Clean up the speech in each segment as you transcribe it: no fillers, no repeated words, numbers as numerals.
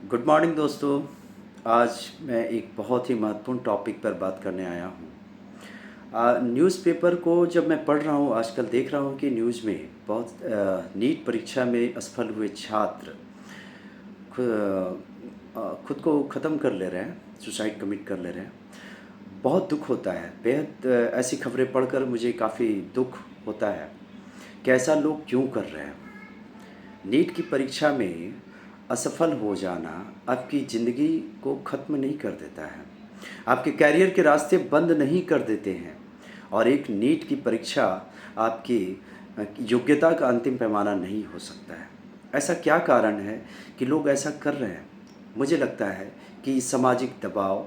Good morning दोस्तों। आज मैं एक बहुत ही महत्वपूर्ण टॉपिक पर बात करने आया हूँ। न्यूज़पेपर को जब मैं पढ़ रहा हूँ आजकल देख रहा हूँ कि न्यूज़ में बहुत नीट परीक्षा में असफल हुए छात्र खुद को ख़त्म कर ले रहे हैं, सुसाइड कमिट कर ले रहे हैं। बहुत दुख होता है, बेहद ऐसी खबरें पढ़कर मुझे काफ़ी दुख होता है कि ऐसा लोग क्यों कर रहे हैं। नीट की परीक्षा में असफल हो जाना आपकी ज़िंदगी को ख़त्म नहीं कर देता है, आपके करियर के रास्ते बंद नहीं कर देते हैं। और एक नीट की परीक्षा आपकी योग्यता का अंतिम पैमाना नहीं हो सकता है। ऐसा क्या कारण है कि लोग ऐसा कर रहे हैं? मुझे लगता है कि सामाजिक दबाव,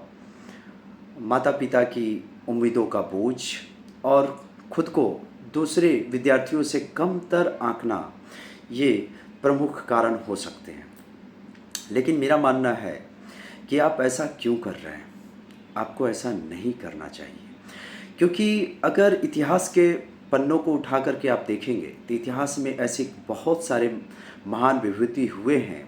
माता पिता की उम्मीदों का बोझ और खुद को दूसरे विद्यार्थियों से कमतर आंकना, ये प्रमुख कारण हो सकते हैं। लेकिन मेरा मानना है कि आप ऐसा क्यों कर रहे हैं? आपको ऐसा नहीं करना चाहिए, क्योंकि अगर इतिहास के पन्नों को उठा कर के आप देखेंगे तो इतिहास में ऐसे बहुत सारे महान विभूति हुए हैं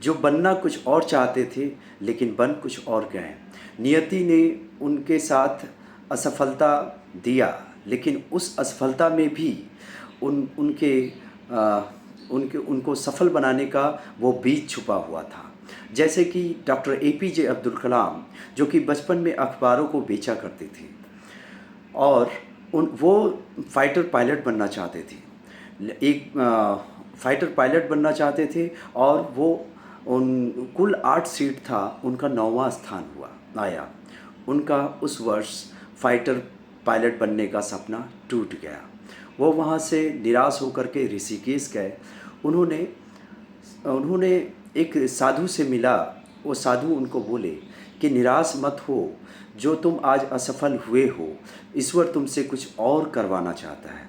जो बनना कुछ और चाहते थे लेकिन बन कुछ और गए। नियति ने उनके साथ असफलता दिया, लेकिन उस असफलता में भी उन उनके आ, उनके उनको सफल बनाने का वो बीज छुपा हुआ था। जैसे कि डॉक्टर एपीजे अब्दुल कलाम, जो कि बचपन में अखबारों को बेचा करते थे और वो फाइटर पायलट बनना चाहते थे। एक फाइटर पायलट बनना चाहते थे और वो उन कुल 8 सीट था, उनका 9वां स्थान आया। उनका उस वर्ष फाइटर पायलट बनने का सपना टूट गया। वो वहाँ से निराश होकर के ऋषिकेश गए। उन्होंने उन्होंने एक साधु से मिला। वो साधु उनको बोले कि निराश मत हो, जो तुम आज असफल हुए हो, ईश्वर तुमसे कुछ और करवाना चाहता है।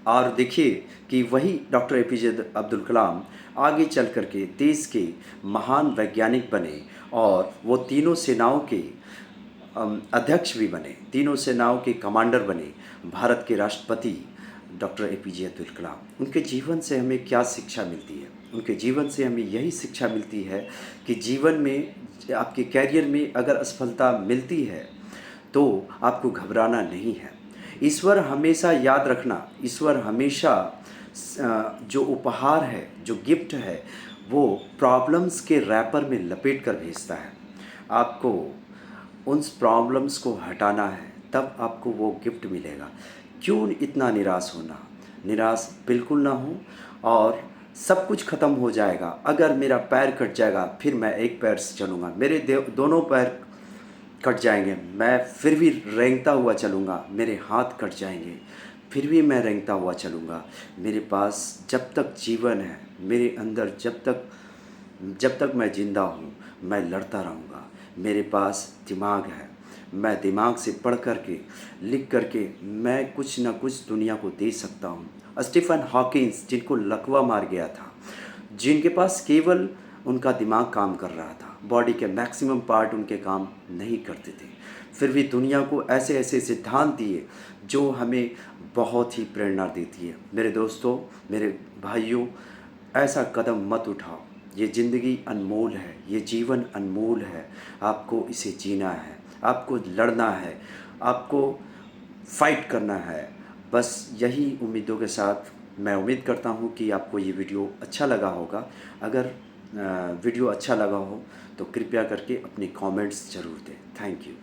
और देखिए कि वही डॉक्टर एपीजे अब्दुल कलाम आगे चल कर के देश के महान वैज्ञानिक बने और वो तीनों सेनाओं के अध्यक्ष भी बने, तीनों सेनाओं के कमांडर बने, भारत के राष्ट्रपति डॉक्टर एपीजे अब्दुल कलाम। उनके जीवन से हमें क्या शिक्षा मिलती है? उनके जीवन से हमें यही शिक्षा मिलती है कि जीवन में, आपके कैरियर में अगर असफलता मिलती है तो आपको घबराना नहीं है। ईश्वर हमेशा याद रखना, ईश्वर हमेशा जो उपहार है, जो गिफ्ट है, वो प्रॉब्लम्स के रैपर में लपेट कर भेजता है। आपको उन प्रॉब्लम्स को हटाना है, तब आपको वो गिफ्ट मिलेगा। क्यों इतना निराश होना? निराश बिल्कुल ना हो। और सब कुछ ख़त्म हो जाएगा। अगर मेरा पैर कट जाएगा फिर मैं एक पैर से चलूँगा, मेरे दोनों पैर कट जाएंगे मैं फिर भी रेंगता हुआ चलूँगा, मेरे हाथ कट जाएंगे फिर भी मैं रेंगता हुआ चलूँगा। मेरे पास जब तक जीवन है, मेरे अंदर जब तक मैं ज़िंदा हूँ, मैं लड़ता रहूँगा। मेरे पास दिमाग है, मैं दिमाग से पढ़ कर के, लिख कर के मैं कुछ ना कुछ दुनिया को दे सकता हूँ। स्टीफन हॉकिंस, जिनको लकवा मार गया था, जिनके पास केवल उनका दिमाग काम कर रहा था, बॉडी के मैक्सिमम पार्ट उनके काम नहीं करते थे, फिर भी दुनिया को ऐसे ऐसे सिद्धांत दिए जो हमें बहुत ही प्रेरणा देती है। मेरे दोस्तों, मेरे भाइयों, ऐसा कदम मत उठाओ। ये ज़िंदगी अनमोल है, ये जीवन अनमोल है। आपको इसे जीना है, आपको लड़ना है, आपको फाइट करना है। बस यही उम्मीदों के साथ मैं उम्मीद करता हूँ कि आपको ये वीडियो अच्छा लगा होगा। अगर वीडियो अच्छा लगा हो तो कृपया करके अपने कमेंट्स ज़रूर दें। Thank you.